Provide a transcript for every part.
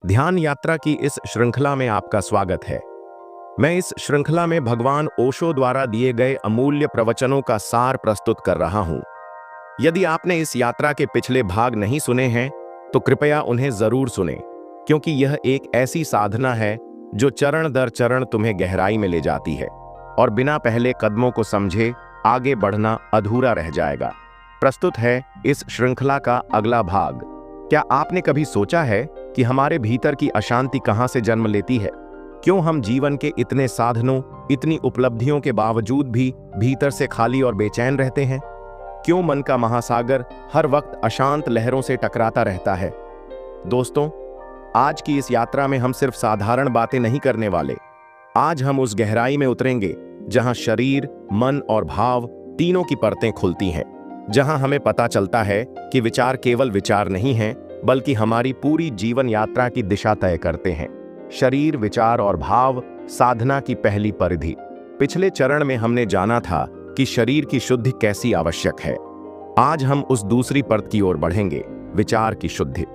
ध्यान यात्रा की इस श्रृंखला में आपका स्वागत है। मैं इस श्रृंखला में भगवान ओशो द्वारा दिए गए अमूल्य प्रवचनों का सार प्रस्तुत कर रहा हूं। यदि आपने इस यात्रा के पिछले भाग नहीं सुने हैं तो कृपया उन्हें जरूर सुनें, क्योंकि यह एक ऐसी साधना है जो चरण दर चरण तुम्हें गहराई में ले जाती है और बिना पहले कदमों को समझे आगे बढ़ना अधूरा रह जाएगा। प्रस्तुत है इस श्रृंखला का अगला भाग। क्या आपने कभी सोचा है कि हमारे भीतर की अशांति कहां से जन्म लेती है? क्यों हम जीवन के इतने साधनों, इतनी उपलब्धियों के बावजूद भी भीतर से खाली और बेचैन रहते हैं? क्यों मन का महासागर हर वक्त अशांत लहरों से टकराता रहता है? दोस्तों, आज की इस यात्रा में हम सिर्फ साधारण बातें नहीं करने वाले। आज हम उस गहराई में उतरेंगे जहां शरीर, मन और भाव तीनों की परतें खुलती हैं, जहां हमें पता चलता है कि विचार केवल विचार नहीं हैं, बल्कि हमारी पूरी जीवन यात्रा की दिशा तय करते हैं। शरीर, विचार और भाव साधना की पहली परिधि। पिछले चरण में हमने जाना था कि शरीर की शुद्धि कैसी आवश्यक है। आज हम उस दूसरी परत की ओर बढ़ेंगे, विचार की शुद्धि।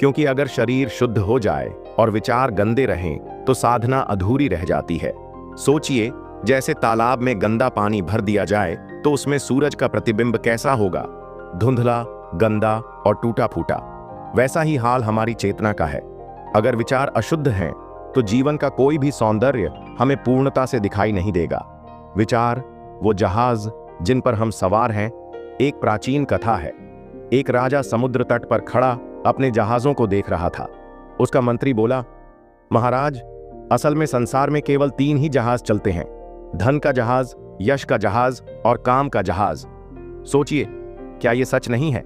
क्योंकि अगर शरीर शुद्ध हो जाए और विचार गंदे रहें तो साधना अधूरी रह जाती है। सोचिए, जैसे तालाब में गंदा पानी भर दिया जाए तो उसमें सूरज का प्रतिबिंब कैसा होगा? धुंधला, गंदा और टूटा फूटा। वैसा ही हाल हमारी चेतना का है। अगर विचार अशुद्ध हैं तो जीवन का कोई भी सौंदर्य हमें पूर्णता से दिखाई नहीं देगा। विचार वो जहाज जिन पर हम सवार हैं। एक प्राचीन कथा है। एक राजा समुद्र तट पर खड़ा अपने जहाजों को देख रहा था। उसका मंत्री बोला, महाराज, असल में संसार में केवल 3 ही जहाज चलते हैं, धन का जहाज, यश का जहाज और काम का जहाज। सोचिए, क्या यह सच नहीं है?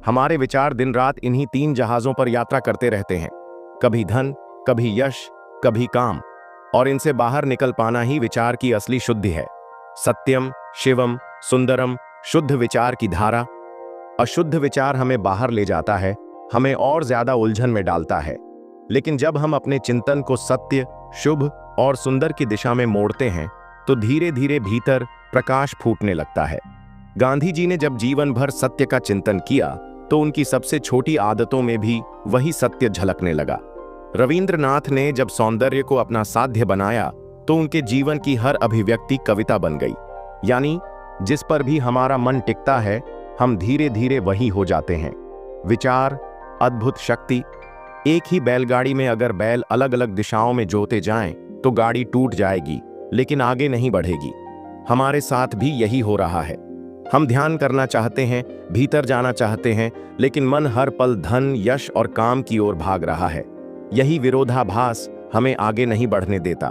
हमारे विचार दिन रात इन्हीं 3 जहाजों पर यात्रा करते रहते हैं, कभी धन, कभी यश, कभी काम। और इनसे बाहर निकल पाना ही विचार की असली शुद्धि है। सत्यम, शिवम, सुंदरम, शुद्ध विचार की धारा। अशुद्ध विचार हमें बाहर ले जाता है, हमें और ज्यादा उलझन में डालता है। लेकिन जब हम अपने चिंतन को सत्य, शुभ और सुंदर की दिशा में मोड़ते हैं तो धीरे धीरे भीतर प्रकाश फूटने लगता है। गांधी जी ने जब जीवन भर सत्य का चिंतन किया तो उनकी सबसे छोटी आदतों में भी वही सत्य झलकने लगा। रविंद्रनाथ ने जब सौंदर्य को अपना साध्य बनाया तो उनके जीवन की हर अभिव्यक्ति कविता बन गई। यानी जिस पर भी हमारा मन टिकता है, हम धीरे धीरे वही हो जाते हैं। विचार अद्भुत शक्ति। एक ही बैलगाड़ी में अगर बैल अलग अलग दिशाओं में जोते जाएं तो गाड़ी टूट जाएगी, लेकिन आगे नहीं बढ़ेगी। हमारे साथ भी यही हो रहा है। हम ध्यान करना चाहते हैं, भीतर जाना चाहते हैं, लेकिन मन हर पल धन, यश और काम की ओर भाग रहा है। यही विरोधाभास हमें आगे नहीं बढ़ने देता।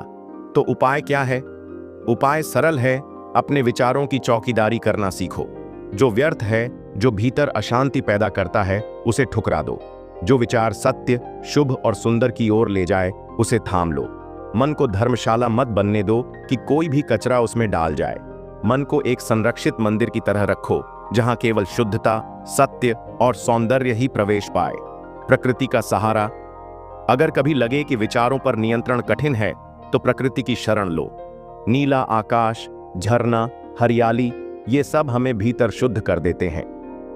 तो उपाय क्या है? उपाय सरल है। अपने विचारों की चौकीदारी करना सीखो। जो व्यर्थ है, जो भीतर अशांति पैदा करता है, उसे ठुकरा दो। जो विचार सत्य, शुभ और सुंदर की ओर ले जाए, उसे थाम लो। मन को धर्मशाला मत बनने दो कि कोई भी कचरा उसमें डाल जाए। मन को एक संरक्षित मंदिर की तरह रखो, जहां केवल शुद्धता, सत्य और सौंदर्य ही प्रवेश पाए। प्रकृति का सहारा। अगर कभी लगे कि विचारों पर नियंत्रण कठिन है तो प्रकृति की शरण लो। नीला आकाश, झरना, हरियाली, ये सब हमें भीतर शुद्ध कर देते हैं।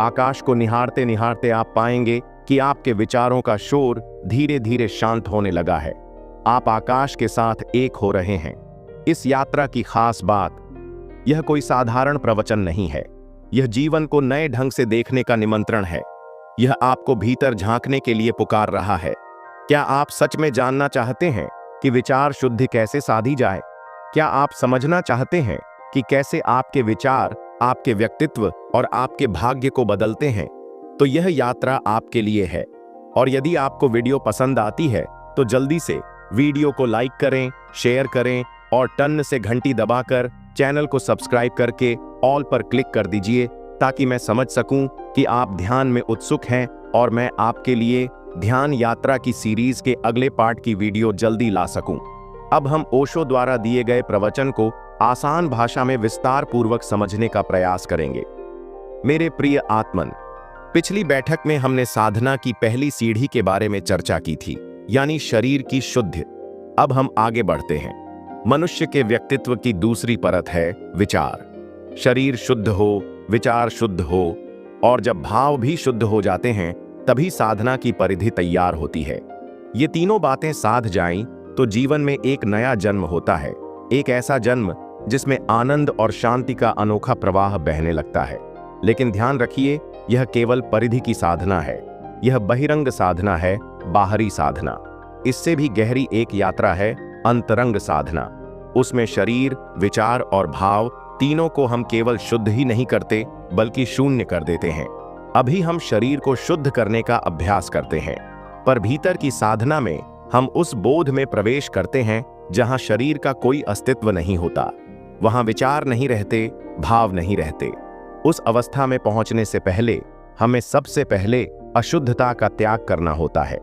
आकाश को निहारते निहारते आप पाएंगे कि आपके विचारों का शोर धीरे धीरे शांत होने लगा है। आप आकाश के साथ एक हो रहे हैं। इस यात्रा की खास बात, यह कोई साधारण प्रवचन नहीं है। यह जीवन को नए ढंग से देखने का निमंत्रण है। यह आपको भीतर झांकने के लिए पुकार रहा है। क्या आप सच में जानना चाहते हैं कि विचार शुद्धि कैसे साधी जाए? क्या आप समझना चाहते हैं कि कैसे आपके विचार आपके व्यक्तित्व और आपके भाग्य को बदलते हैं? तो यह यात्रा आपके लिए है। और यदि आपको वीडियो पसंद आती है तो जल्दी से वीडियो को लाइक करें, शेयर करें और टन से घंटी दबाकर चैनल को सब्सक्राइब करके ऑल पर क्लिक कर दीजिए, ताकि मैं समझ सकूं कि आप ध्यान में उत्सुक हैं और मैं आपके लिए ध्यान यात्रा की सीरीज के अगले पार्ट की वीडियो जल्दी ला सकूं। अब हम ओशो द्वारा दिए गए प्रवचन को आसान भाषा में विस्तार पूर्वक समझने का प्रयास करेंगे। मेरे प्रिय आत्मन, पिछली बैठक में हमने साधना की पहली सीढ़ी के बारे में चर्चा की थी, यानी शरीर की शुद्धि। अब हम आगे बढ़ते हैं। मनुष्य के व्यक्तित्व की दूसरी परत है विचार। शरीर शुद्ध हो, विचार शुद्ध हो और जब भाव भी शुद्ध हो जाते हैं, तभी साधना की परिधि तैयार होती है। ये तीनों बातें साध जाएं तो जीवन में एक नया जन्म होता है, एक ऐसा जन्म जिसमें आनंद और शांति का अनोखा प्रवाह बहने लगता है। लेकिन ध्यान रखिए, यह केवल परिधि की साधना है, यह बहिरंग साधना है, बाहरी साधना। इससे भी गहरी एक यात्रा है अंतरंग साधना। उसमें शरीर, विचार और भाव तीनों को हम केवल शुद्ध ही नहीं करते बल्कि शून्य कर देते हैं। अभी हम शरीर को शुद्ध करने का अभ्यास करते हैं, पर भीतर की साधना में हम उस बोध में प्रवेश करते हैं जहां शरीर का कोई अस्तित्व नहीं होता, वहां विचार नहीं रहते, भाव नहीं रहते। उस अवस्था में पहुंचने से पहले हमें सबसे पहले अशुद्धता का त्याग करना होता है।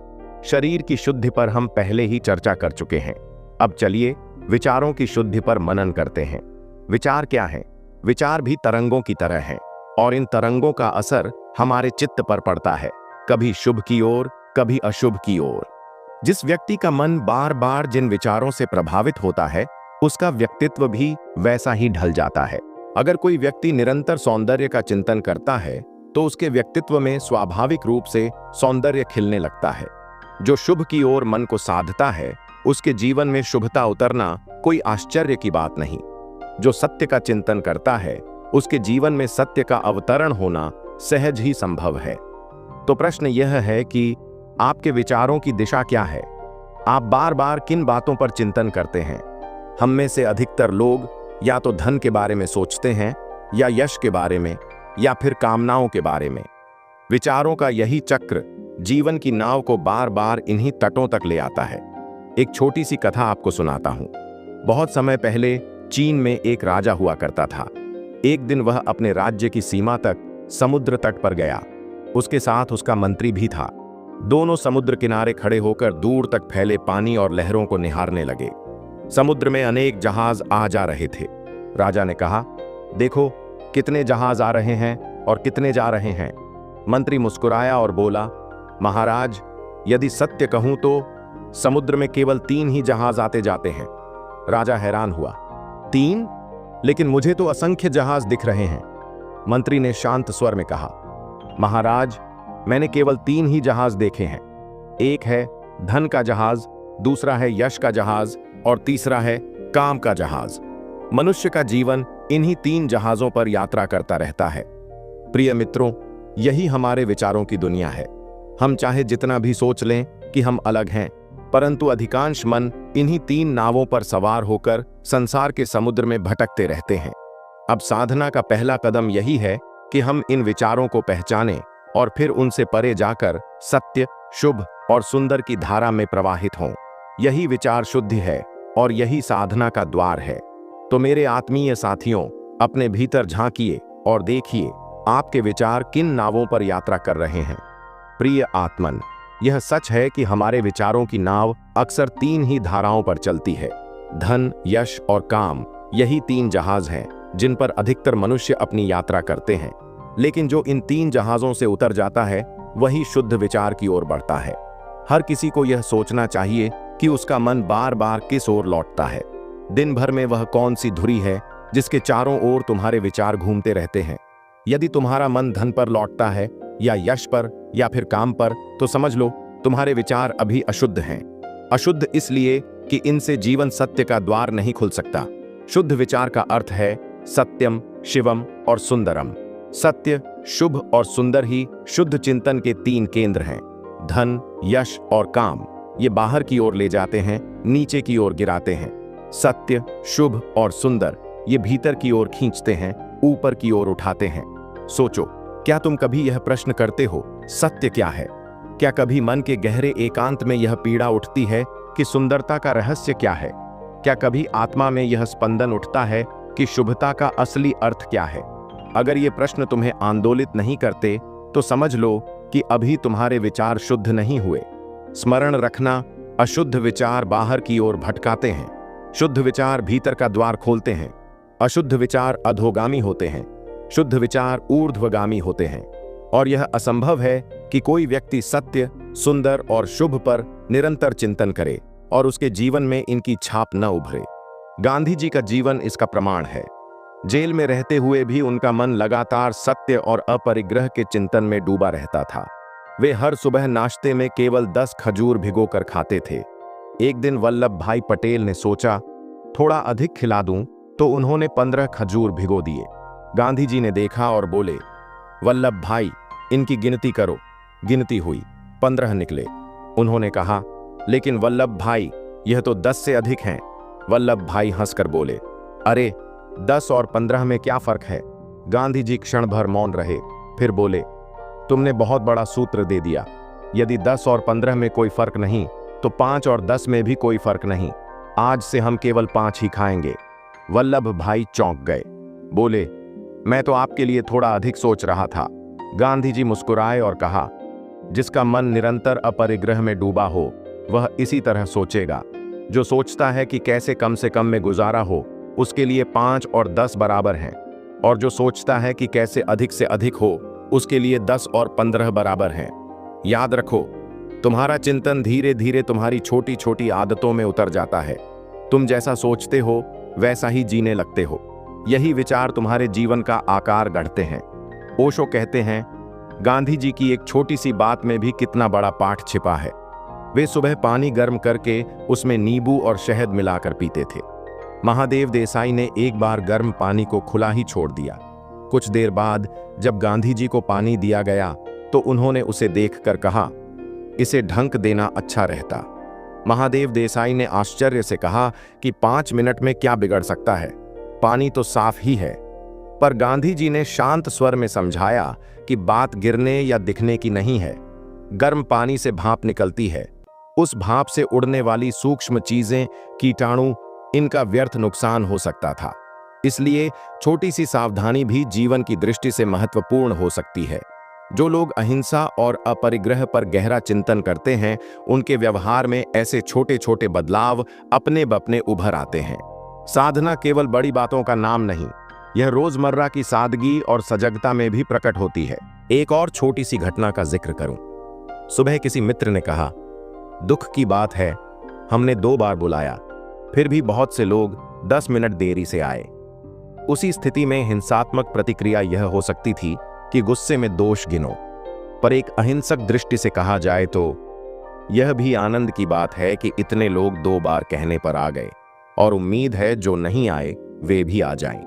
शरीर की शुद्धि पर हम पहले ही चर्चा कर चुके हैं। अब चलिए विचारों की शुद्धि पर मनन करते हैं। विचार क्या है? विचार भी तरंगों की तरह हैं और इन तरंगों का असर हमारे चित्त पर पड़ता है, कभी शुभ की ओर, कभी अशुभ की ओर। जिस व्यक्ति का मन बार बार जिन विचारों से प्रभावित होता है, उसका व्यक्तित्व भी वैसा ही ढल जाता है। अगर कोई व्यक्ति निरंतर सौंदर्य का चिंतन करता है तो उसके व्यक्तित्व में स्वाभाविक रूप से सौंदर्य खिलने लगता है। जो शुभ की ओर मन को साधता है, उसके जीवन में शुभता उतरना कोई आश्चर्य की बात नहीं। जो सत्य का चिंतन करता है, उसके जीवन में सत्य का अवतरण होना सहज ही संभव है। तो प्रश्न यह है कि आपके विचारों की दिशा क्या है? आप बार बार किन बातों पर चिंतन करते हैं? हम में से अधिकतर लोग या तो धन के बारे में सोचते हैं, या यश के बारे में, या फिर कामनाओं के बारे में। विचारों का यही चक्र जीवन की नाव को बार बार इन्हीं तटों तक ले आता है। एक छोटी सी कथा आपको सुनाता हूं। बहुत समय पहले चीन में एक राजा हुआ करता था। एक दिन वह अपने राज्य की सीमा तक समुद्र तट पर गया। उसके साथ उसका मंत्री भी था। दोनों समुद्र किनारे खड़े होकर दूर तक फैले पानी और लहरों को निहारने लगे। समुद्र में अनेक जहाज आ जा रहे थे। राजा ने कहा, देखो कितने जहाज आ रहे हैं और कितने जा रहे हैं। मंत्री मुस्कुराया और बोला, महाराज, यदि सत्य कहूं तो समुद्र में केवल 3 ही जहाज आते जाते हैं। राजा हैरान हुआ, 3? लेकिन मुझे तो असंख्य जहाज दिख रहे हैं। मंत्री ने शांत स्वर में कहा, महाराज, मैंने केवल 3 ही जहाज देखे हैं। एक है धन का जहाज, दूसरा है यश का जहाज और तीसरा है काम का जहाज। मनुष्य का जीवन इन्हीं 3 जहाजों पर यात्रा करता रहता है। प्रिय मित्रों, यही हमारे विचारों की दुनिया है। हम चाहे जितना भी सोच लें कि हम अलग हैं, परंतु अधिकांश मन इन्हीं 3 नावों पर सवार होकर संसार के समुद्र में भटकते रहते हैं। अब साधना का पहला कदम यही है कि हम इन विचारों को पहचानें और फिर उनसे परे जाकर सत्य, शुभ और सुंदर की धारा में प्रवाहित हों। यही विचार शुद्धि है और यही साधना का द्वार है। तो मेरे आत्मीय साथियों, अपने भीतर झांकिए और देखिए आपके विचार किन नावों पर यात्रा कर रहे हैं। प्रिय आत्मन, यह सच है कि हमारे विचारों की नाव अक्सर 3 ही धाराओं पर चलती है। धन, यश और काम, यही 3 जहाज हैं जिन पर अधिकतर मनुष्य अपनी यात्रा करते हैं। लेकिन जो इन 3 जहाजों से उतर जाता है, वही शुद्ध विचार की ओर बढ़ता है। हर किसी को यह सोचना चाहिए कि उसका मन बार बार किस ओर लौटता है। दिन भर में वह कौन सी धुरी है जिसके चारों ओर तुम्हारे विचार घूमते रहते हैं। यदि तुम्हारा मन धन पर लौटता है, या यश पर, या फिर काम पर, तो समझ लो तुम्हारे विचार अभी अशुद्ध हैं। अशुद्ध इसलिए कि इनसे जीवन सत्य का द्वार नहीं खुल सकता। शुद्ध विचार का अर्थ है सत्यम, शिवम और सुंदरम। सत्य, शुभ और सुंदर ही शुद्ध चिंतन के 3 केंद्र हैं। धन, यश और काम ये बाहर की ओर ले जाते हैं, नीचे की ओर गिराते हैं। सत्य, शुभ और सुंदर ये भीतर की ओर खींचते हैं, ऊपर की ओर उठाते हैं। सोचो, क्या तुम कभी यह प्रश्न करते हो, सत्य क्या है? क्या कभी मन के गहरे एकांत में यह पीड़ा उठती है कि सुंदरता का रहस्य क्या है? क्या कभी आत्मा में यह स्पंदन उठता है कि शुभता का असली अर्थ क्या है? अगर ये प्रश्न तुम्हें आंदोलित नहीं करते तो समझ लो कि अभी तुम्हारे विचार शुद्ध नहीं हुए। स्मरण रखना, अशुद्ध विचार बाहर की ओर भटकाते हैं, शुद्ध विचार भीतर का द्वार खोलते हैं। अशुद्ध विचार अधोगामी होते हैं, शुद्ध विचार ऊर्ध्वगामी होते हैं। और यह असंभव है कि कोई व्यक्ति सत्य, सुंदर और शुभ पर निरंतर चिंतन करे और उसके जीवन में इनकी छाप न उभरे। गांधी जी का जीवन इसका प्रमाण है। जेल में रहते हुए भी उनका मन लगातार सत्य और अपरिग्रह के चिंतन में डूबा रहता था। वे हर सुबह नाश्ते में केवल 10 खजूर भिगोकर खाते थे। एक दिन वल्लभ भाई पटेल ने सोचा, थोड़ा अधिक खिला दूं, तो उन्होंने 15 खजूर भिगो दिए। गांधी जी ने देखा और बोले, वल्लभ भाई, इनकी गिनती करो। गिनती हुई, 15 निकले। उन्होंने कहा, लेकिन वल्लभ भाई, यह तो 10 से अधिक हैं। वल्लभ भाई हंसकर बोले, अरे 10 और 15 में क्या फर्क है। गांधी जी क्षण भर मौन रहे, फिर बोले, तुमने बहुत बड़ा सूत्र दे दिया। यदि 10 और 15 में कोई फर्क नहीं, तो 5 और 10 में भी कोई फर्क नहीं। आज से हम केवल 5 ही खाएंगे। वल्लभ भाई चौंक गए, बोले, मैं तो आपके लिए थोड़ा अधिक सोच रहा था। गांधी जी मुस्कुराए और कहा, जिसका मन निरंतर अपरिग्रह में डूबा हो, वह इसी तरह सोचेगा। जो सोचता है कि कैसे कम से कम में गुजारा हो, उसके लिए 5 और 10 बराबर हैं, और जो सोचता है कि कैसे अधिक से अधिक हो, उसके लिए 10 और 15 बराबर हैं। याद रखो, तुम्हारा चिंतन धीरे धीरे तुम्हारी छोटी छोटी आदतों में उतर जाता है। तुम जैसा सोचते हो, वैसा ही जीने लगते हो। यही विचार तुम्हारे जीवन का आकार गढ़ते हैं। ओशो कहते हैं, गांधी जी की एक छोटी सी बात में भी कितना बड़ा पाठ छिपा है। वे सुबह पानी गर्म करके उसमें नींबू और शहद मिलाकर पीते थे। महादेव देसाई ने एक बार गर्म पानी को खुला ही छोड़ दिया। कुछ देर बाद जब गांधी जी को पानी दिया गया, तो उन्होंने उसे देखकर कहा, इसे ढंक देना अच्छा रहता। महादेव देसाई ने आश्चर्य से कहा कि 5 मिनट में क्या बिगड़ सकता है, पानी तो साफ ही है। पर गांधी जी ने शांत स्वर में समझाया कि बात गिरने या दिखने की नहीं है। गर्म पानी से भाप निकलती है। उस भाप से उड़ने वाली सूक्ष्म चीजें, कीटाणु, इनका व्यर्थ नुकसान हो सकता था। इसलिए छोटी सी सावधानी भी जीवन की दृष्टि से महत्वपूर्ण हो सकती है। जो लोग अहिंसा और अपरिग्रह पर गहरा चिंतन करते हैं, उनके व्यवहार में ऐसे छोटे छोटे बदलाव अपने बपने उभर आते हैं। साधना केवल बड़ी बातों का नाम नहीं, यह रोजमर्रा की सादगी और सजगता में भी प्रकट होती है। एक और छोटी सी घटना का जिक्र करूं। सुबह किसी मित्र ने कहा, दुख की बात है, हमने 2 बार बुलाया, फिर भी बहुत से लोग 10 मिनट देरी से आए। उसी स्थिति में हिंसात्मक प्रतिक्रिया यह हो सकती थी कि गुस्से में दोष गिनो, पर एक अहिंसक दृष्टि से कहा जाए तो यह भी आनंद की बात है कि इतने लोग 2 बार कहने पर आ गए, और उम्मीद है जो नहीं आए वे भी आ जाएं।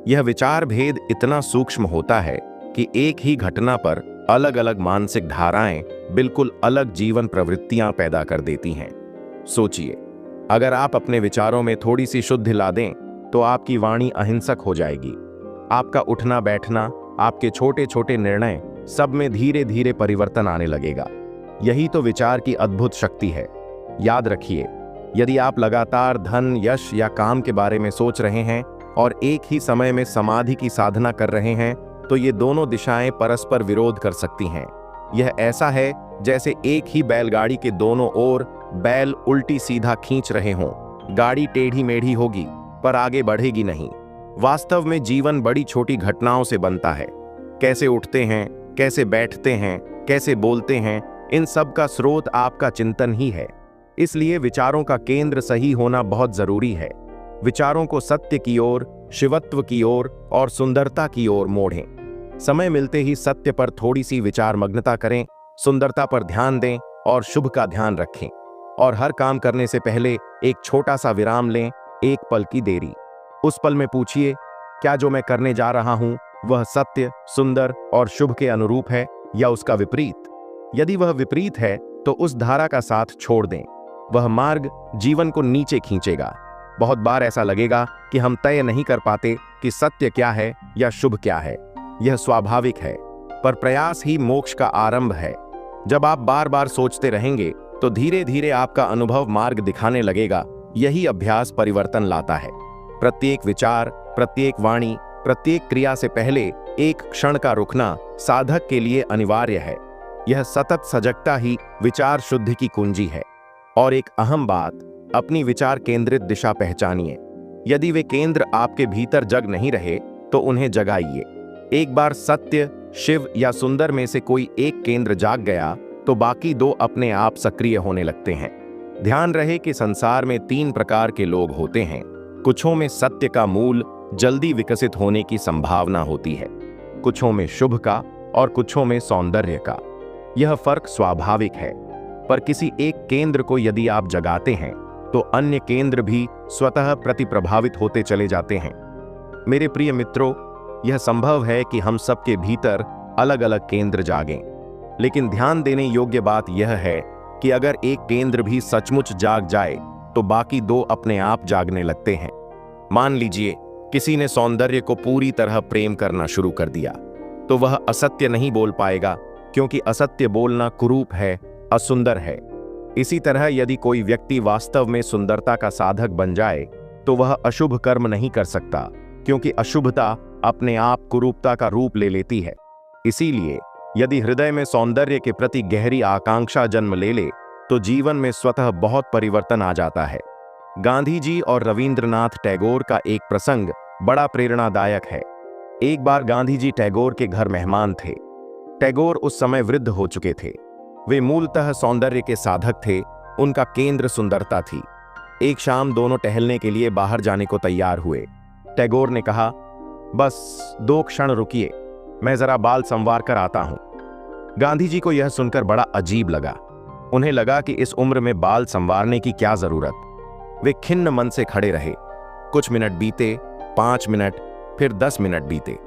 यह विचार भेद इतना सूक्ष्म होता है कि एक ही घटना पर अलग अलग मानसिक धाराएं बिल्कुल अलग जीवन प्रवृत्तियां पैदा कर देती हैं। सोचिए, अगर आप अपने विचारों में थोड़ी सी शुद्धि ला दें, तो आपकी वाणी अहिंसक हो जाएगी। आपका उठना बैठना, आपके छोटे छोटे निर्णय, सब में धीरे धीरे परिवर्तन आने लगेगा। यही तो विचार की अद्भुत शक्ति है। याद रखिए, यदि आप लगातार धन, यश या काम के बारे में सोच रहे हैं और एक ही समय में समाधि की साधना कर रहे हैं, तो ये दोनों दिशाएं परस्पर विरोध कर सकती हैं। यह ऐसा है जैसे एक ही बैलगाड़ी के दोनों ओर बैल उल्टी सीधा खींच रहे हों। गाड़ी टेढ़ी मेढ़ी होगी, पर आगे बढ़ेगी नहीं। वास्तव में जीवन बड़ी छोटी घटनाओं से बनता है। कैसे उठते हैं, कैसे बैठते हैं, कैसे बोलते हैं, इन सब का स्रोत आपका चिंतन ही है। इसलिए विचारों का केंद्र सही होना बहुत जरूरी है। विचारों को सत्य की ओर, शिवत्व की ओर और सुंदरता की ओर मोड़ें। समय मिलते ही सत्य पर थोड़ी सी विचार मग्नता करें, सुंदरता पर ध्यान दें और शुभ का ध्यान रखें। और हर काम करने से पहले एक छोटा सा विराम लें, एक पल की देरी। उस पल में पूछिए, क्या जो मैं करने जा रहा हूं वह सत्य, सुंदर और शुभ के अनुरूप है या उसका विपरीत? यदि वह विपरीत है तो उस धारा का साथ छोड़ दें। वह मार्ग जीवन को नीचे खींचेगा। बहुत बार ऐसा लगेगा कि हम तय नहीं कर पाते कि सत्य क्या है या शुभ क्या है। यह स्वाभाविक है, पर प्रयास ही मोक्ष का आरंभ है। जब आप बार बार सोचते रहेंगे तो धीरे धीरे आपका अनुभव मार्ग दिखाने लगेगा। यही अभ्यास परिवर्तन लाता है। प्रत्येक विचार, प्रत्येक वाणी, प्रत्येक क्रिया से पहले एक क्षण का रुकना साधक के लिए अनिवार्य है। यह सतत सजगता ही विचार शुद्धि की कुंजी है। और एक अहम बात, अपनी विचार केंद्रित दिशा पहचानिए। यदि वे केंद्र आपके भीतर जग नहीं रहे तो उन्हें जगाइए। एक बार सत्य, शिव या सुंदर में से कोई एक केंद्र जाग गया तो बाकी 2 अपने आप सक्रिय होने लगते हैं। ध्यान रहे कि संसार में 3 प्रकार के लोग होते हैं। कुछों में सत्य का मूल जल्दी विकसित होने की संभावना होती है, कुछों में शुभ का और कुछों में सौंदर्य का। यह फर्क स्वाभाविक है, पर किसी एक केंद्र को यदि आप जगाते हैं तो अन्य केंद्र भी स्वतः प्रतिप्रभावित होते चले जाते हैं। मेरे प्रिय मित्रों, यह संभव है कि हम सबके भीतर अलग अलग केंद्र जागें, लेकिन ध्यान देने योग्य बात यह है कि अगर एक केंद्र भी सचमुच जाग जाए तो बाकी दो अपने आप जागने लगते हैं। मान लीजिए किसी ने सौंदर्य को पूरी तरह प्रेम करना शुरू कर दिया, तो वह असत्य नहीं बोल पाएगा, क्योंकि असत्य बोलना कुरूप है, असुंदर है। इसी तरह यदि कोई व्यक्ति वास्तव में सुंदरता का साधक बन जाए तो वह अशुभ कर्म नहीं कर सकता, क्योंकि अशुभता अपने आप कुरूपता का रूप ले लेती है। इसीलिए यदि हृदय में सौंदर्य के प्रति गहरी आकांक्षा जन्म ले ले तो जीवन में स्वतः बहुत परिवर्तन आ जाता है। गांधी जी और रविंद्रनाथ टैगोर का एक प्रसंग बड़ा प्रेरणादायक है। एक बार गांधी जी टैगोर के घर मेहमान थे। टैगोर उस समय वृद्ध हो चुके थे। वे मूलतः सौंदर्य के साधक थे, उनका केंद्र सुंदरता थी। एक शाम दोनों टहलने के लिए बाहर जाने को तैयार हुए। टैगोर ने कहा, बस 2 क्षण रुकिए, मैं जरा बाल संवार कर आता हूं। गांधी जी को यह सुनकर बड़ा अजीब लगा। उन्हें लगा कि इस उम्र में बाल संवारने की क्या जरूरत। वे खिन्न मन से खड़े रहे। कुछ मिनट बीते, 5 मिनट, फिर 10 मिनट बीते।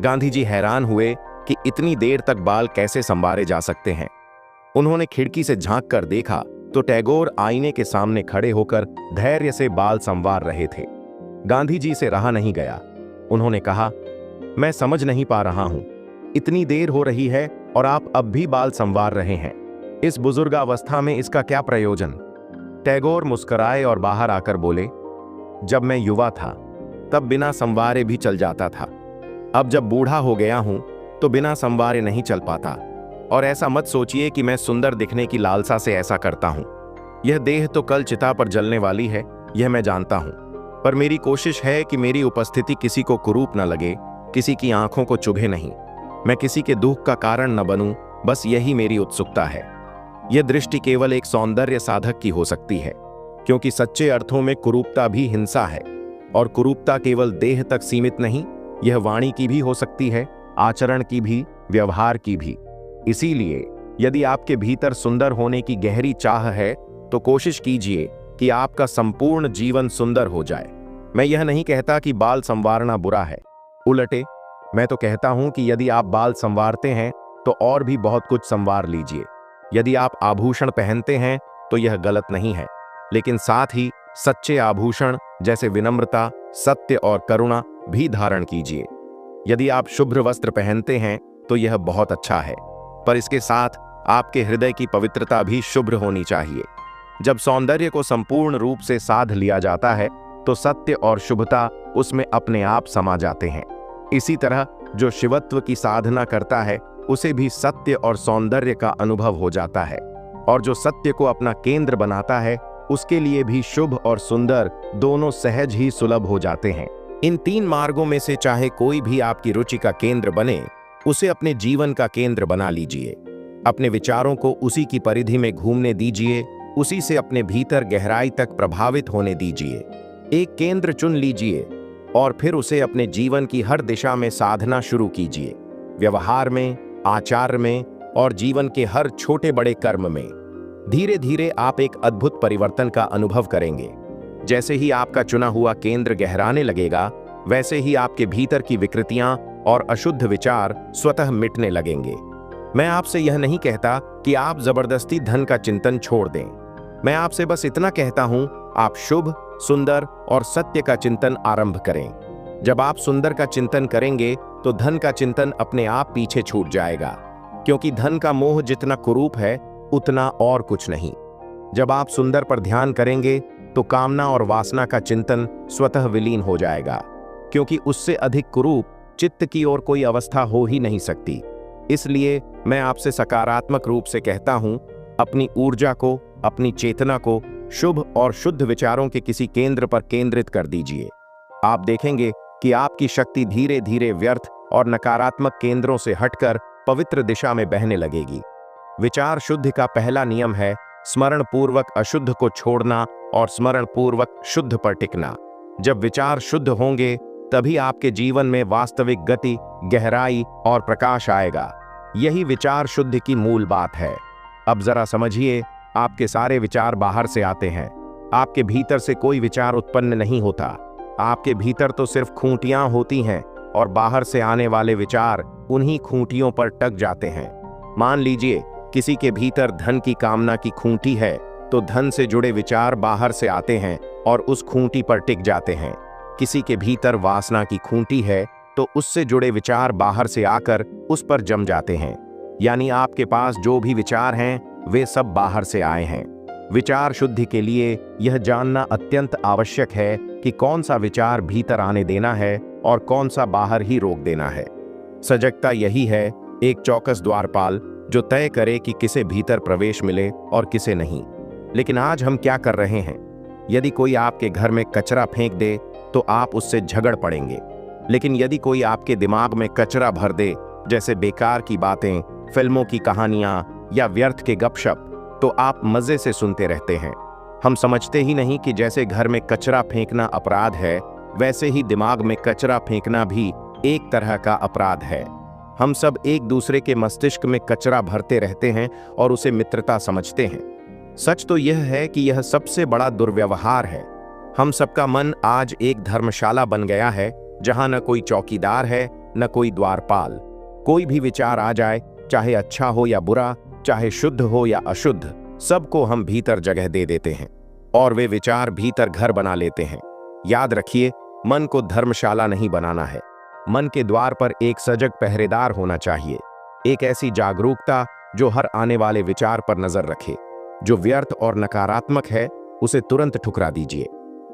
गांधी जी हैरान हुए कि इतनी देर तक बाल कैसे संवारे जा सकते हैं। उन्होंने खिड़की से झांक कर देखा तो टैगोर आईने के सामने खड़े होकर धैर्य से बाल संवार रहे थे। गांधी जी से रहा नहीं गया। उन्होंने कहा, मैं समझ नहीं पा रहा हूं, इतनी देर हो रही है और आप अब भी बाल संवार रहे हैं। इस बुजुर्गावस्था में इसका क्या प्रयोजन? टैगोर मुस्कुराए और बाहर आकर बोले, जब मैं युवा था तब बिना संवारे भी चल जाता था। अब जब बूढ़ा हो गया हूं तो बिना संवारे नहीं चल पाता। और ऐसा मत सोचिए कि मैं सुंदर दिखने की लालसा से ऐसा करता हूं। यह देह तो कल चिता पर जलने वाली है, यह मैं जानता हूं, पर मेरी कोशिश है कि मेरी उपस्थिति किसी को कुरूप न लगे, किसी की आंखों को चुभे नहीं, मैं किसी के दुख का कारण न बनूं, बस यही मेरी उत्सुकता है। यह दृष्टि केवल एक सौंदर्य साधक की हो सकती है, क्योंकि सच्चे अर्थों में कुरूपता भी हिंसा है, और कुरूपता केवल देह तक सीमित नहीं, यह वाणी की भी हो सकती है, आचरण की भी, व्यवहार की भी। इसीलिए यदि आपके भीतर सुंदर होने की गहरी चाह है तो कोशिश कीजिए कि आपका संपूर्ण जीवन सुंदर हो जाए। मैं यह नहीं कहता कि बाल संवारना बुरा है, उलटे मैं तो कहता हूं कि यदि आप बाल संवारते हैं तो और भी बहुत कुछ संवार लीजिए। यदि आप आभूषण पहनते हैं तो यह गलत नहीं है, लेकिन साथ ही सच्चे आभूषण जैसे विनम्रता, सत्य और करुणा भी धारण कीजिए। यदि आप शुभ्र वस्त्र पहनते हैं तो यह बहुत अच्छा है, पर इसके साथ आपके हृदय की पवित्रता भी शुभ्र होनी चाहिए। जब सौंदर्य को संपूर्ण रूप से साध लिया जाता है तो सत्य और शुभता उसमें अपने आप समा जाते हैं। इसी तरह जो शिवत्व की साधना करता है उसे भी सत्य और सौंदर्य का अनुभव हो जाता है, और जो सत्य को अपना केंद्र बनाता है उसके लिए भी शुभ और सुंदर दोनों सहज ही सुलभ हो जाते हैं। इन 3 मार्गों में से चाहे कोई भी आपकी रुचि का केंद्र बने, उसे अपने जीवन का केंद्र बना लीजिए। अपने विचारों को उसी की परिधि में घूमने दीजिए, उसी से अपने भीतर गहराई तक प्रभावित होने दीजिए। एक केंद्र चुन लीजिए और फिर उसे अपने जीवन की हर दिशा में साधना शुरू कीजिए। व्यवहार में, आचार में और जीवन के हर छोटे बड़े कर्म में। धीरे धीरे आप एक अद्भुत परिवर्तन का अनुभव करेंगे। जैसे ही आपका चुना हुआ केंद्र गहराने लगेगा, वैसे ही आपके भीतर की विकृतियां और अशुद्ध विचार स्वतः मिटने लगेंगे। मैं आपसे यह नहीं कहता कि आप जबरदस्ती धन का चिंतन छोड़ दें। मैं आपसे बस इतना कहता हूं, आप शुभ, सुंदर और सत्य का चिंतन आरंभ करें। जब आप सुंदर का चिंतन करेंगे तो धन का चिंतन अपने आप पीछे छूट जाएगा, क्योंकि धन का मोह जितना कुरूप है उतना और कुछ नहीं। जब आप सुंदर पर ध्यान करेंगे तो कामना और वासना का चिंतन स्वतः विलीन हो जाएगा, क्योंकि उससे अधिक कुरूप चित्त की ओर कोई अवस्था हो ही नहीं सकती। इसलिए मैं आपसे सकारात्मक रूप से कहता हूं, अपनी ऊर्जा को, अपनी चेतना को शुभ और शुद्ध विचारों के किसी केंद्र पर केंद्रित कर दीजिए। आप देखेंगे कि आपकी शक्ति धीरे धीरे व्यर्थ और नकारात्मक केंद्रों से हटकर पवित्र दिशा में बहने लगेगी। विचार शुद्ध का पहला नियम है स्मरण पूर्वक अशुद्ध को छोड़ना और स्मरण पूर्वक शुद्ध पर टिकना। जब विचार शुद्ध होंगे तभी आपके जीवन में वास्तविक गति, गहराई और प्रकाश आएगा। यही विचार शुद्धि की मूल बात है। अब जरा समझिए, आपके सारे विचार बाहर से आते हैं, आपके भीतर से कोई विचार उत्पन्न नहीं होता। आपके भीतर तो सिर्फ खूंटियां होती हैं और बाहर से आने वाले विचार उन्हीं खूंटियों पर टक जाते हैं। मान लीजिए किसी के भीतर धन की कामना की खूंटी है, तो धन से जुड़े विचार बाहर से आते हैं और उस खूंटी पर टिक जाते हैं। किसी के भीतर वासना की खूंटी है, तो उससे जुड़े विचार बाहर से आकर उस पर जम जाते हैं। यानी आपके पास जो भी विचार हैं वे सब बाहर से आए हैं। विचार शुद्धि के लिए यह जानना अत्यंत आवश्यक है कि कौन सा विचार भीतर आने देना है और कौन सा बाहर ही रोक देना है। सजगता यही है, एक चौकस द्वारपाल जो तय करे कि किसे भीतर प्रवेश मिले और किसे नहीं। लेकिन आज हम क्या कर रहे हैं? यदि कोई आपके घर में कचरा फेंक दे तो आप उससे झगड़ पड़ेंगे, लेकिन यदि कोई आपके दिमाग में कचरा भर दे, जैसे बेकार की बातें, फिल्मों की कहानियां या व्यर्थ के गपशप, तो आप मजे से सुनते रहते हैं। हम समझते ही नहीं कि जैसे घर में कचरा फेंकना अपराध है, वैसे ही दिमाग में कचरा फेंकना भी एक तरह का अपराध है। हम सब एक दूसरे के मस्तिष्क में कचरा भरते रहते हैं और उसे मित्रता समझते हैं। सच तो यह है कि यह सबसे बड़ा दुर्व्यवहार है। हम सबका मन आज एक धर्मशाला बन गया है, जहां न कोई चौकीदार है न कोई द्वारपाल। कोई भी विचार आ जाए, चाहे अच्छा हो या बुरा, चाहे शुद्ध हो या अशुद्ध, सबको हम भीतर जगह दे देते हैं और वे विचार भीतर घर बना लेते हैं। याद रखिए, मन को धर्मशाला नहीं बनाना है। मन के द्वार पर एक सजग पहरेदार होना चाहिए, एक ऐसी जागरूकता जो हर आने वाले विचार पर नजर रखे। जो व्यर्थ और नकारात्मक है उसे तुरंत ठुकरा दीजिए,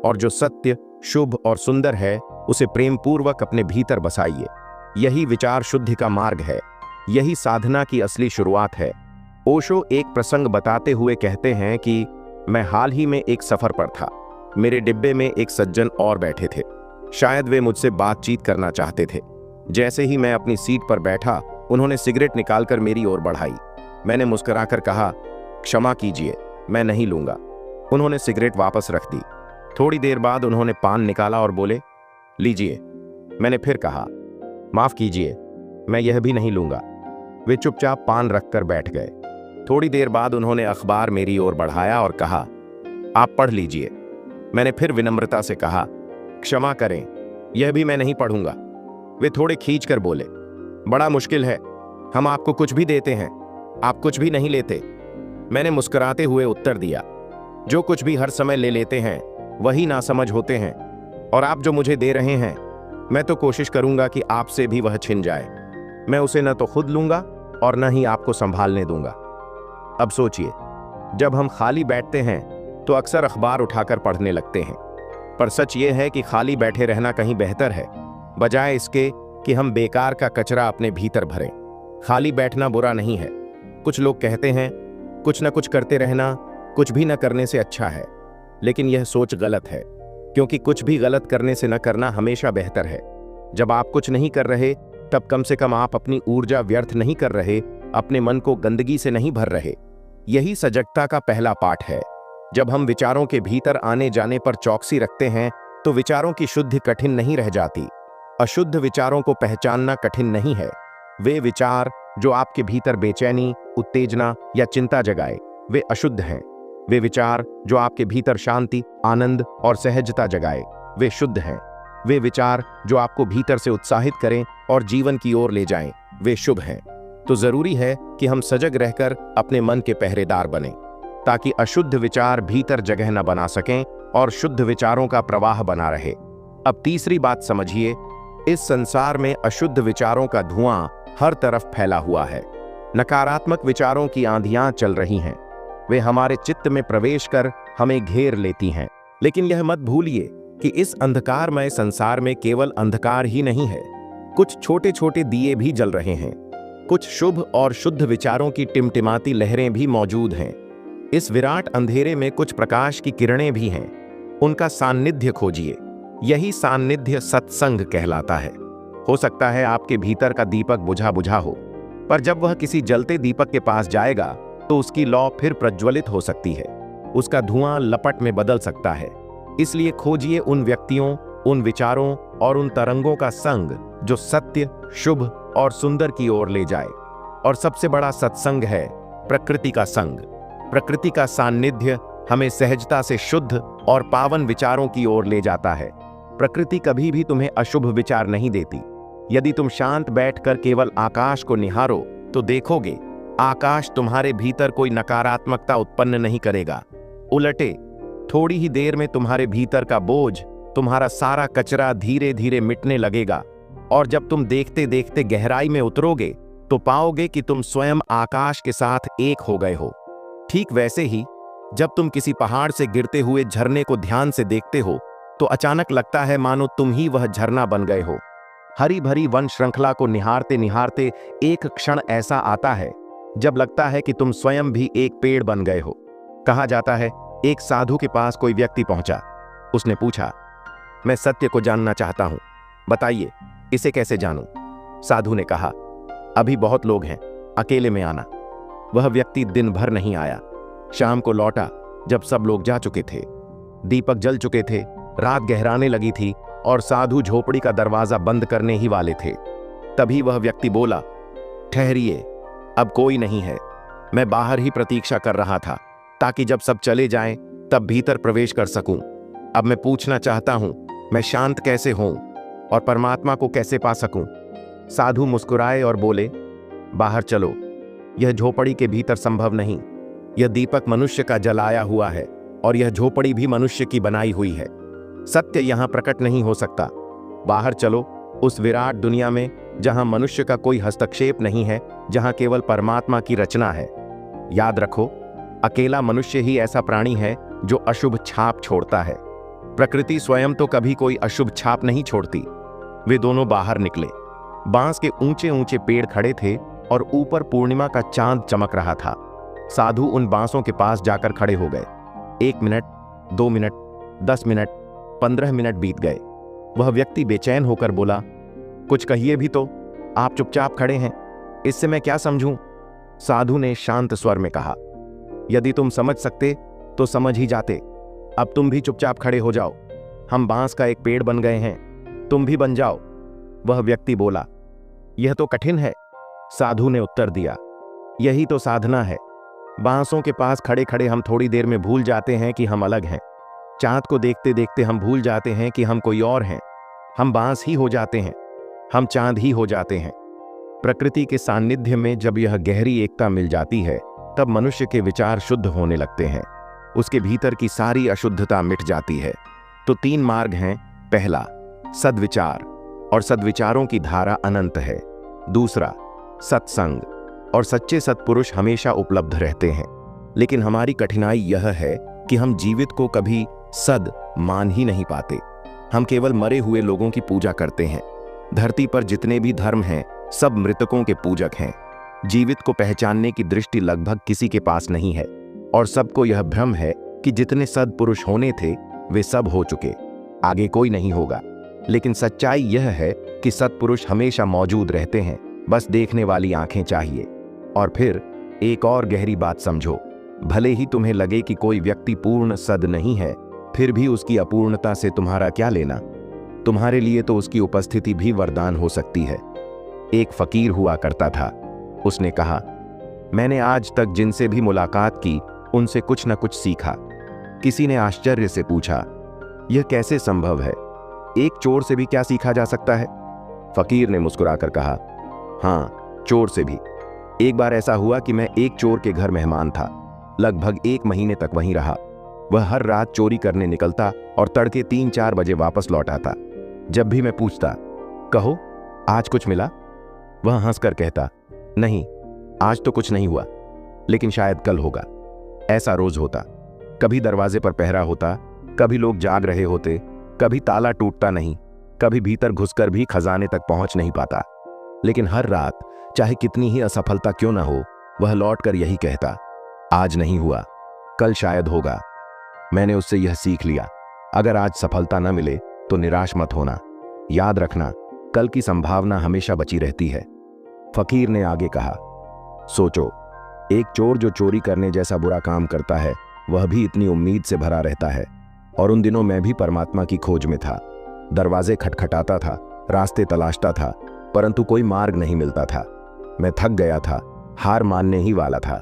और जो सत्य, शुभ और सुंदर है उसे प्रेम पूर्वक अपने भीतर बसाइए। यही विचार शुद्धि का मार्ग है, यही साधना की असली शुरुआत है। ओशो एक प्रसंग बताते हुए कहते हैं कि मैं हाल ही में एक सफर पर था। मेरे डिब्बे में एक सज्जन और बैठे थे। शायद वे मुझसे बातचीत करना चाहते थे। जैसे ही मैं अपनी सीट पर बैठा, उन्होंने सिगरेट निकालकर मेरी ओर बढ़ाई। मैंने मुस्कुराकर कहा, क्षमा कीजिए, मैं नहीं लूंगा। उन्होंने सिगरेट वापस रख दी। थोड़ी देर बाद उन्होंने पान निकाला और बोले, लीजिए। मैंने फिर कहा, माफ कीजिए, मैं यह भी नहीं लूंगा। वे चुपचाप पान रखकर बैठ गए। थोड़ी देर बाद उन्होंने अखबार मेरी ओर बढ़ाया और कहा, आप पढ़ लीजिए। मैंने फिर विनम्रता से कहा, क्षमा करें, यह भी मैं नहीं पढ़ूंगा। वे थोड़े खींचकर बोले, बड़ा मुश्किल है, हम आपको कुछ भी देते हैं, आप कुछ भी नहीं लेते। मैंने मुस्कुराते हुए उत्तर दिया, जो कुछ भी हर समय ले लेते हैं वही नासमझ होते हैं, और आप जो मुझे दे रहे हैं, मैं तो कोशिश करूंगा कि आपसे भी वह छिन जाए। मैं उसे न तो खुद लूंगा और न ही आपको संभालने दूंगा। अब सोचिए, जब हम खाली बैठते हैं तो अक्सर अखबार उठाकर पढ़ने लगते हैं, पर सच ये है कि खाली बैठे रहना कहीं बेहतर है, बजाय इसके कि हम बेकार का कचरा अपने भीतर भरें। खाली बैठना बुरा नहीं है। कुछ लोग कहते हैं कुछ न कुछ करते रहना कुछ भी न करने से अच्छा है, लेकिन यह सोच गलत है, क्योंकि कुछ भी गलत करने से न करना हमेशा बेहतर है। जब आप कुछ नहीं कर रहे, तब कम से कम आप अपनी ऊर्जा व्यर्थ नहीं कर रहे, अपने मन को गंदगी से नहीं भर रहे। यही सजगता का पहला पाठ है। जब हम विचारों के भीतर आने जाने पर चौकसी रखते हैं, तो विचारों की शुद्धि कठिन नहीं रह जाती। अशुद्ध विचारों को पहचानना कठिन नहीं है। वे विचार जो आपके भीतर बेचैनी, उत्तेजना या चिंता जगाए, वे अशुद्ध हैं। वे विचार जो आपके भीतर शांति, आनंद और सहजता जगाए, वे शुद्ध हैं। वे विचार जो आपको भीतर से उत्साहित करें और जीवन की ओर ले जाएं, वे शुभ हैं। तो जरूरी है कि हम सजग रहकर अपने मन के पहरेदार बनें, ताकि अशुद्ध विचार भीतर जगह न बना सकें और शुद्ध विचारों का प्रवाह बना रहे। अब तीसरी बात समझिए, इस संसार में अशुद्ध विचारों का धुआं हर तरफ फैला हुआ है। नकारात्मक विचारों की आंधियां चल रही हैं। वे हमारे चित्त में प्रवेश कर हमें घेर लेती हैं। लेकिन यह मत भूलिए कि इस अंधकारमय संसार में केवल अंधकार ही नहीं है, कुछ छोटे छोटे दिए भी जल रहे हैं। कुछ शुभ और शुद्ध विचारों की टिमटिमाती लहरें भी मौजूद हैं। इस विराट अंधेरे में कुछ प्रकाश की किरणें भी हैं। उनका सान्निध्य खोजिए। यही सान्निध्य सत्संग कहलाता है। हो सकता है आपके भीतर का दीपक बुझा बुझा हो, पर जब वह किसी जलते दीपक के पास जाएगा तो उसकी लौ फिर प्रज्वलित हो सकती है। उसका धुआं लपट में बदल सकता है। इसलिए खोजिए उन व्यक्तियों, उन विचारों और उन तरंगों का संग जो सत्य, शुभ और सुंदर की ओर ले जाए। और सबसे बड़ा सत्संग है प्रकृति का संग। प्रकृति का सान्निध्य हमें सहजता से शुद्ध और पावन विचारों की ओर ले जाता है। प्रकृति कभी भी तुम्हें अशुभ विचार नहीं देती। यदि तुम शांत बैठकर केवल आकाश को निहारो तो देखोगे आकाश तुम्हारे भीतर कोई नकारात्मकता उत्पन्न नहीं करेगा। उलटे थोड़ी ही देर में तुम्हारे भीतर का बोझ, तुम्हारा सारा कचरा धीरे धीरे मिटने लगेगा और जब तुम देखते देखते गहराई में उतरोगे तो पाओगे कि तुम स्वयं आकाश के साथ एक हो गए हो। ठीक वैसे ही जब तुम किसी पहाड़ से गिरते हुए झरने को ध्यान से देखते हो तो अचानक लगता है मानो तुम ही वह झरना बन गए हो। हरी भरी वन श्रृंखला को निहारते निहारते एक क्षण ऐसा आता है जब लगता है कि तुम स्वयं भी एक पेड़ बन गए हो। कहा जाता है एक साधु के पास कोई व्यक्ति पहुंचा। उसने पूछा, मैं सत्य को जानना चाहता हूं, बताइए इसे कैसे जानूं? साधु ने कहा, अभी बहुत लोग हैं, अकेले में आना। वह व्यक्ति दिन भर नहीं आया। शाम को लौटा जब सब लोग जा चुके थे, दीपक जल चुके थे, रात गहराने लगी थी और साधु झोपड़ी का दरवाजा बंद करने ही वाले थे। तभी वह व्यक्ति बोला, ठहरिए, अब कोई नहीं है। मैं बाहर ही प्रतीक्षा कर रहा था ताकि जब सब चले जाएं तब भीतर प्रवेश कर सकूं। अब मैं पूछना चाहता हूं, मैं शांत कैसे हूं और परमात्मा को कैसे पा सकूं? साधु मुस्कुराए और बोले, बाहर चलो, यह झोपड़ी के भीतर संभव नहीं। यह दीपक मनुष्य का जलाया हुआ है और यह झोपड़ी भी मनुष्य की बनाई हुई है। सत्य यहां प्रकट नहीं हो सकता। बाहर चलो, उस विराट दुनिया में जहां मनुष्य का कोई हस्तक्षेप नहीं है, जहां केवल परमात्मा की रचना है। याद रखो, अकेला मनुष्य ही ऐसा प्राणी है जो अशुभ छाप छोड़ता है। प्रकृति स्वयं तो कभी कोई अशुभ छाप नहीं छोड़ती। वे दोनों बाहर निकले। बांस के ऊंचे ऊंचे पेड़ खड़े थे और ऊपर पूर्णिमा का चांद चमक रहा था। साधु उन बांसों के पास जाकर खड़े हो गए। 1 मिनट, 2 मिनट, 10 मिनट, 15 मिनट बीत गए। वह व्यक्ति बेचैन होकर बोला, कुछ कहिए भी तो, आप चुपचाप खड़े हैं, इससे मैं क्या समझूं? साधु ने शांत स्वर में कहा, यदि तुम समझ सकते तो समझ ही जाते। अब तुम भी चुपचाप खड़े हो जाओ। हम बांस का एक पेड़ बन गए हैं, तुम भी बन जाओ। वह व्यक्ति बोला, यह तो कठिन है। साधु ने उत्तर दिया, यही तो साधना है। बांसों के पास खड़े खड़े हम थोड़ी देर में भूल जाते हैं कि हम अलग हैं। चांद को देखते देखते हम भूल जाते हैं कि हम कोई और हैं। हम बांस ही हो जाते हैं, हम चांद ही हो जाते हैं। प्रकृति के सान्निध्य में जब यह गहरी एकता मिल जाती है तब मनुष्य के विचार शुद्ध होने लगते हैं। उसके भीतर की सारी अशुद्धता मिट जाती है। तो 3 मार्ग हैं। पहला, सद्विचार, और सद्विचारों की धारा अनंत है। दूसरा, सत्संग, और सच्चे सत्पुरुष हमेशा उपलब्ध रहते हैं। लेकिन हमारी कठिनाई यह है कि हम जीवित को कभी सद मान ही नहीं पाते। हम केवल मरे हुए लोगों की पूजा करते हैं। धरती पर जितने भी धर्म हैं सब मृतकों के पूजक हैं। जीवित को पहचानने की दृष्टि लगभग किसी के पास नहीं है और सबको यह भ्रम है कि जितने सद्पुरुष होने थे वे सब हो चुके, आगे कोई नहीं होगा। लेकिन सच्चाई यह है कि सत्पुरुष हमेशा मौजूद रहते हैं, बस देखने वाली आंखें चाहिए। और फिर एक और गहरी बात समझो, भले ही तुम्हें लगे कि कोई व्यक्ति पूर्ण सद नहीं है, फिर भी उसकी अपूर्णता से तुम्हारा क्या लेना? तुम्हारे लिए तो उसकी उपस्थिति भी वरदान हो सकती है। एक फकीर हुआ करता था। उसने कहा, मैंने आज तक जिनसे भी मुलाकात की उनसे कुछ न कुछ सीखा। किसी ने आश्चर्य से पूछा, यह कैसे संभव है? एक चोर से भी क्या सीखा जा सकता है? फकीर ने मुस्कुराकर कहा, हाँ, चोर से भी। एक बार ऐसा हुआ कि मैं एक चोर के घर मेहमान था। लगभग 1 महीने तक वहीं रहा। वह हर रात चोरी करने निकलता और तड़के 3-4 बजे वापस लौट आता। जब भी मैं पूछता, कहो आज कुछ मिला, वह हंसकर कहता, नहीं, आज तो कुछ नहीं हुआ, लेकिन शायद कल होगा। ऐसा रोज होता। कभी दरवाजे पर पहरा होता, कभी लोग जाग रहे होते, कभी ताला टूटता नहीं, कभी भीतर घुसकर भी खजाने तक पहुंच नहीं पाता। लेकिन हर रात, चाहे कितनी ही असफलता क्यों ना हो, वह लौटकर यही कहता, आज नहीं हुआ, कल शायद होगा। मैंने उससे यह सीख लिया, अगर आज सफलता न मिले तो निराश मत होना। याद रखना, कल की संभावना हमेशा बची रहती है। फकीर ने आगे कहा, सोचो, एक चोर जो चोरी करने जैसा बुरा काम करता है, वह भी इतनी उम्मीद से भरा रहता है। और उन दिनों मैं भी परमात्मा की खोज में था। दरवाजे खटखटाता था, रास्ते तलाशता था, परंतु कोई मार्ग नहीं मिलता था। मैं थक गया था, हार मानने ही वाला था।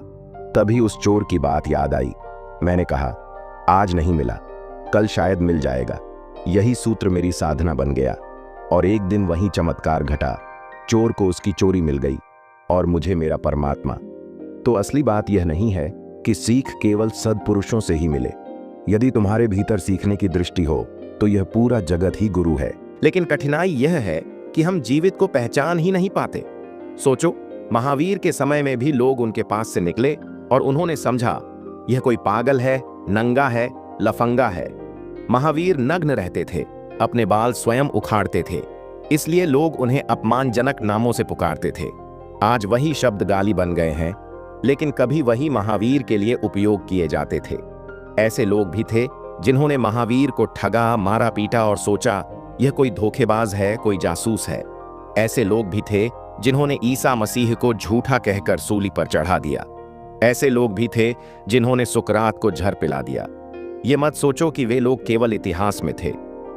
तभी उस चोर की बात याद आई। मैंने कहा, आज नहीं मिला, कल शायद मिल जाएगा। यही सूत्र मेरी साधना बन गया और एक दिन वही चमत्कार घटा। चोर को उसकी चोरी मिल गई और मुझे मेरा परमात्मा। तो असली बात यह नहीं है कि सीख केवल सद्पुरुषों से ही मिले। यदि तुम्हारे भीतर सीखने की दृष्टि हो तो यह पूरा जगत ही गुरु है। लेकिन कठिनाई यह है कि हम जीवित को पहचान ही नहीं पाते। सोचो, महावीर के समय में भी लोग उनके पास से निकले और उन्होंने समझा यह कोई पागल है, नंगा है, लफंगा है। महावीर नग्न रहते थे, अपने बाल स्वयं उखाड़ते थे, इसलिए लोग उन्हें अपमानजनक नामों से पुकारते थे। आज वही शब्द गाली बन गए हैं, लेकिन कभी वही महावीर के लिए उपयोग किए जाते थे। ऐसे लोग भी थे जिन्होंने महावीर को ठगा, मारा पीटा और सोचा यह कोई धोखेबाज है, कोई जासूस है। ऐसे लोग भी थे जिन्होंने ईसा मसीह को झूठा कहकर सूली पर चढ़ा दिया। ऐसे लोग भी थे जिन्होंने सुकरात को जहर पिला दिया। ये मत सोचो कि वे लोग केवल इतिहास में थे,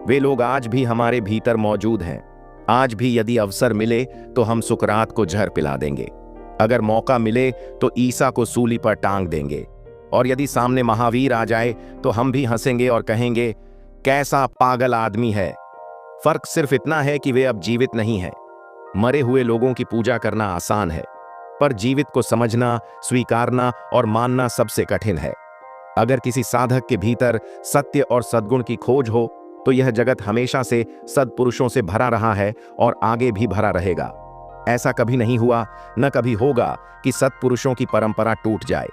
वे लोग आज भी हमारे भीतर मौजूद हैं। आज भी यदि अवसर मिले तो हम सुकरात को जहर पिला देंगे। अगर मौका मिले तो ईसा को सूली पर टांग देंगे। और यदि सामने महावीर आ जाए तो हम भी हंसेंगे और कहेंगे, कैसा पागल आदमी है। फर्क सिर्फ इतना है कि वे अब जीवित नहीं हैं। मरे हुए लोगों की पूजा करना आसान है, पर जीवित को समझना, स्वीकारना और मानना सबसे कठिन है। अगर किसी साधक के भीतर सत्य और सद्गुण की खोज हो तो यह जगत हमेशा से सद्पुरुषों से भरा रहा है और आगे भी भरा रहेगा। ऐसा कभी नहीं हुआ, न कभी होगा कि सत्पुरुषों की परंपरा टूट जाए,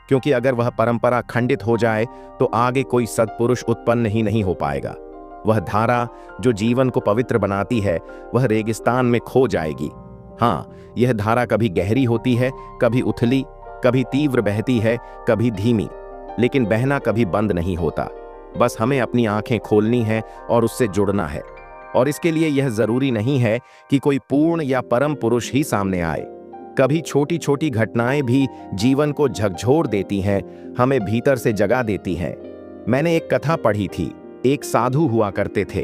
क्योंकि अगर वह परंपरा खंडित हो जाए तो आगे कोई सत्पुरुष उत्पन्न ही नहीं हो पाएगा। वह धारा जो जीवन को पवित्र बनाती है वह रेगिस्तान में खो जाएगी। हाँ, यह धारा कभी गहरी होती है, कभी उथली, कभी तीव्र बहती है, कभी धीमी, लेकिन बहना कभी बंद नहीं होता। बस हमें अपनी आंखें खोलनी है और उससे जुड़ना है। और इसके लिए यह जरूरी नहीं है कि कोई पूर्ण या परम पुरुष ही सामने आए। कभी छोटी छोटी घटनाएं भी जीवन को झकझोर देती हैं, हमें भीतर से जगा देती हैं। मैंने एक कथा पढ़ी थी। एक साधु हुआ करते थे।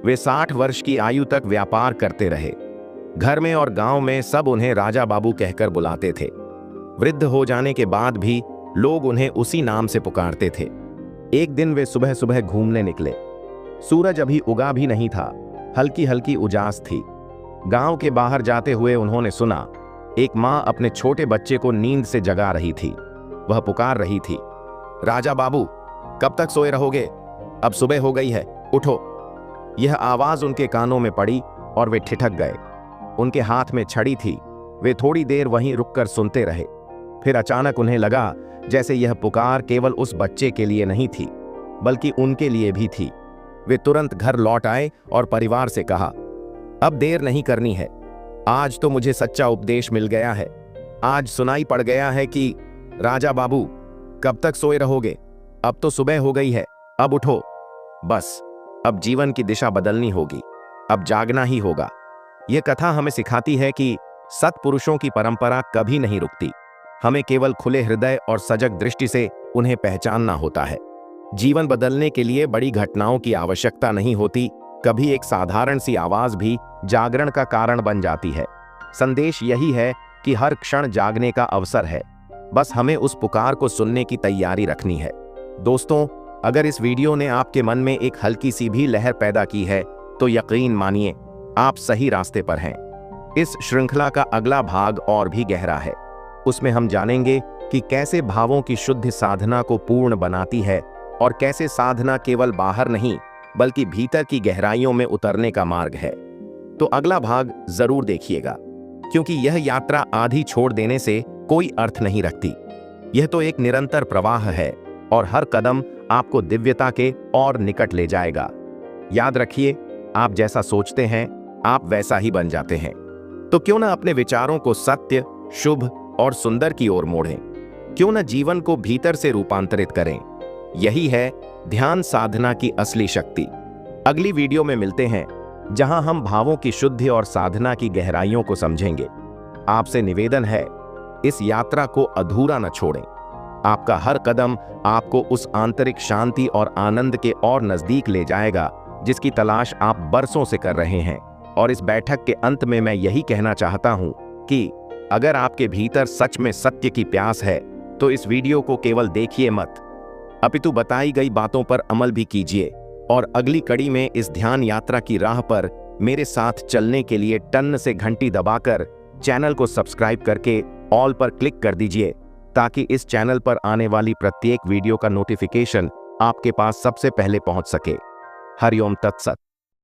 वे 60 वर्ष की आयु तक व्यापार करते रहे। घर में और गांव में सब उन्हें राजा बाबू कहकर बुलाते थे। वृद्ध हो जाने के बाद भी लोग उन्हें उसी नाम से पुकारते थे। एक दिन वे सुबह सुबह घूमने निकले। सूरज अभी उगा भी नहीं था, हल्की हल्की उजास थी। गांव के बाहर जाते हुए उन्होंने सुना एक माँ अपने छोटे बच्चे को नींद से जगा रही थी। वह पुकार रही थी, राजा बाबू, कब तक सोए रहोगे? अब सुबह हो गई है, उठो। यह आवाज उनके कानों में पड़ी और वे ठिठक गए। उनके हाथ में छड़ी थी। वे थोड़ी देर वहीं रुककर सुनते रहे। फिर अचानक उन्हें लगा जैसे यह पुकार केवल उस बच्चे के लिए नहीं थी, बल्कि उनके लिए भी थी। वे तुरंत घर लौट आए और परिवार से कहा, अब देर नहीं करनी है। आज तो मुझे सच्चा उपदेश मिल गया है। आज सुनाई पड़ गया है कि राजा बाबू, कब तक सोए रहोगे? अब तो सुबह हो गई है, अब उठो। बस, अब जीवन की दिशा बदलनी होगी, अब जागना ही होगा। यह कथा हमें सिखाती है कि सत्पुरुषों की परंपरा कभी नहीं रुकती। हमें केवल खुले हृदय और सजग दृष्टि से उन्हें पहचानना होता है। जीवन बदलने के लिए बड़ी घटनाओं की आवश्यकता नहीं होती, कभी एक साधारण सी आवाज भी जागरण का कारण बन जाती है। संदेश यही है कि हर क्षण जागने का अवसर है, बस हमें उस पुकार को सुनने की तैयारी रखनी है। दोस्तों, अगर इस वीडियो ने आपके मन में एक हल्की सी भी लहर पैदा की है तो यकीन मानिए आप सही रास्ते पर हैं। इस श्रृंखला का अगला भाग और भी गहरा है। उसमें हम जानेंगे कि कैसे भावों की शुद्ध साधना को पूर्ण बनाती है और कैसे साधना केवल बाहर नहीं बल्कि भीतर की गहराइयों में उतरने का मार्ग है। तो अगला भाग जरूर देखिएगा, क्योंकि यह यात्रा आधी छोड़ देने से कोई अर्थ नहीं रखती। यह तो एक निरंतर प्रवाह है और हर कदम आपको दिव्यता के और निकट ले जाएगा। याद रखिए, आप जैसा सोचते हैं आप वैसा ही बन जाते हैं। तो क्यों ना अपने विचारों को सत्य, शुभ और सुंदर की ओर मोड़ें। क्यों ना जीवन को भीतर से रूपांतरित करें। यही है ध्यान साधना की असली शक्ति। अगली वीडियो में मिलते हैं, जहां हम भावों की शुद्धि और साधना की गहराइयों को समझेंगे। आपसे निवेदन है, इस यात्रा को अधूरा न छोड़ें। आपका हर कदम आपको उस आंतरिक शांति और आनंद के और नजदीक ले जाएगा जिसकी तलाश आप बरसों से कर रहे हैं। और इस बैठक के अंत में मैं यही कहना चाहता हूं कि अगर आपके भीतर सच में सत्य की प्यास है तो इस वीडियो को केवल देखिए मत, अपितु बताई गई बातों पर अमल भी कीजिए। और अगली कड़ी में इस ध्यान यात्रा की राह पर मेरे साथ चलने के लिए टन से घंटी दबाकर चैनल को सब्सक्राइब करके ऑल पर क्लिक कर दीजिए, ताकि इस चैनल पर आने वाली प्रत्येक वीडियो का नोटिफिकेशन आपके पास सबसे पहले पहुंच सके। हरिओम तत्सत।